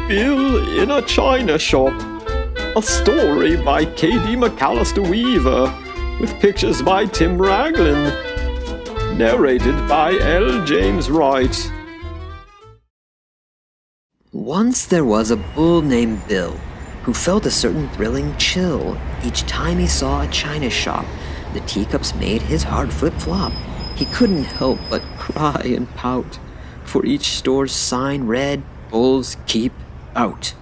Bill in a China Shop. A story by Katie McAllaster Weaver, with pictures by Tim Raglin. Narrated by L. James Wright. Once there was a bull named Bill, who felt a certain thrilling chill each time he saw a china shop. The teacups made his heart flip-flop. He couldn't help but cry and pout, for each store's sign read, "Bulls keep out."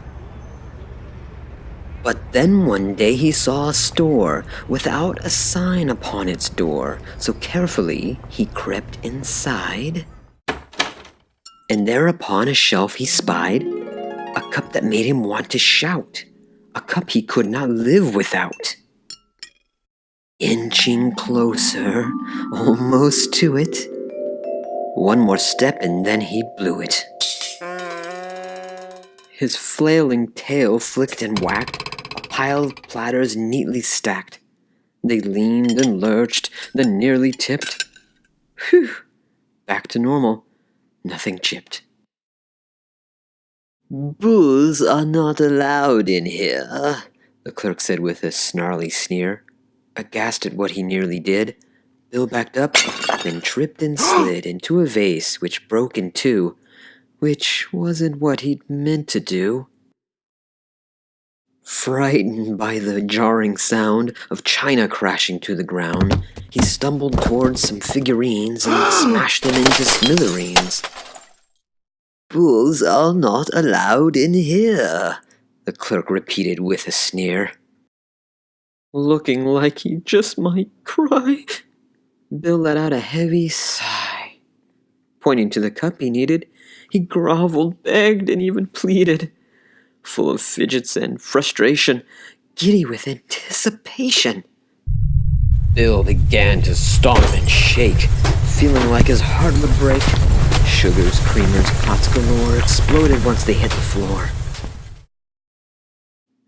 But then one day he saw a store without a sign upon its door, so carefully he crept inside. And there upon a shelf he spied a cup that made him want to shout, a cup he could not live without. Inching closer, almost to it. One more step and then he blew it. His flailing tail flicked and whacked a pile of platters neatly stacked. They leaned and lurched, then nearly tipped. Whew! Back to normal. Nothing chipped. "Bulls are not allowed in here," the clerk said with a snarly sneer. Aghast at what he nearly did, Bill backed up, then tripped and slid into a vase which broke in two, which wasn't what he'd meant to do. Frightened by the jarring sound of china crashing to the ground, he stumbled towards some figurines and smashed them into smithereens. "Bulls are not allowed in here," the clerk repeated with a sneer. Looking like he just might cry, Bill let out a heavy sigh. Pointing to the cup he needed, he groveled, begged, and even pleaded. Full of fidgets and frustration, giddy with anticipation, Bill began to stomp and shake, feeling like his heart would break. Sugars, creamers, pots galore exploded once they hit the floor.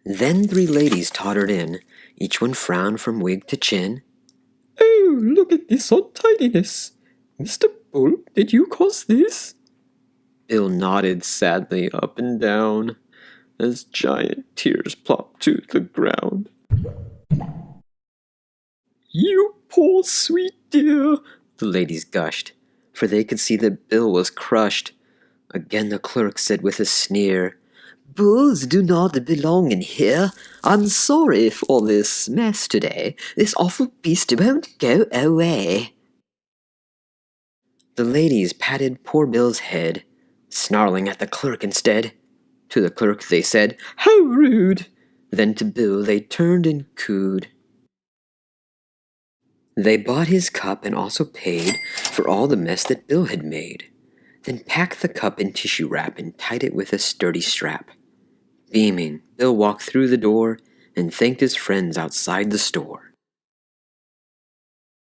Then 3 ladies tottered in, each one frowned from wig to chin. "Oh, look at this untidiness! Mr. Bull, did you cause this?" Bill nodded sadly up and down as giant tears plopped to the ground. "You poor sweet dear," the ladies gushed, for they could see that Bill was crushed. Again the clerk said with a sneer, "Bulls do not belong in here. I'm sorry for this mess today. This awful beast won't go away." The ladies patted poor Bill's head, snarling at the clerk instead. To the clerk they said, "How rude!" Then to Bill they turned and cooed. They bought his cup and also paid for all the mess that Bill had made, then packed the cup in tissue wrap and tied it with a sturdy strap. Beaming, Bill walked through the door and thanked his friends outside the store.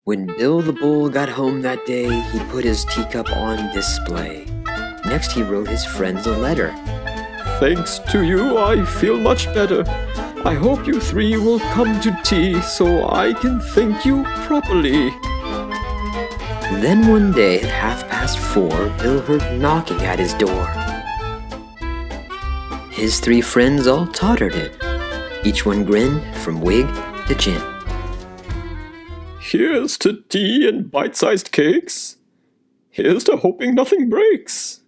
When Bill the Bull got home that day, he put his teacup on display. Next he wrote his friends a letter. "Thanks to you, I feel much better. I hope you 3 will come to tea so I can thank you properly." Then one day at 4:30, Bill heard knocking at his door. His 3 friends all tottered in. Each one grinned from wig to chin. "Here's to tea and bite-sized cakes. Here's to hoping nothing breaks."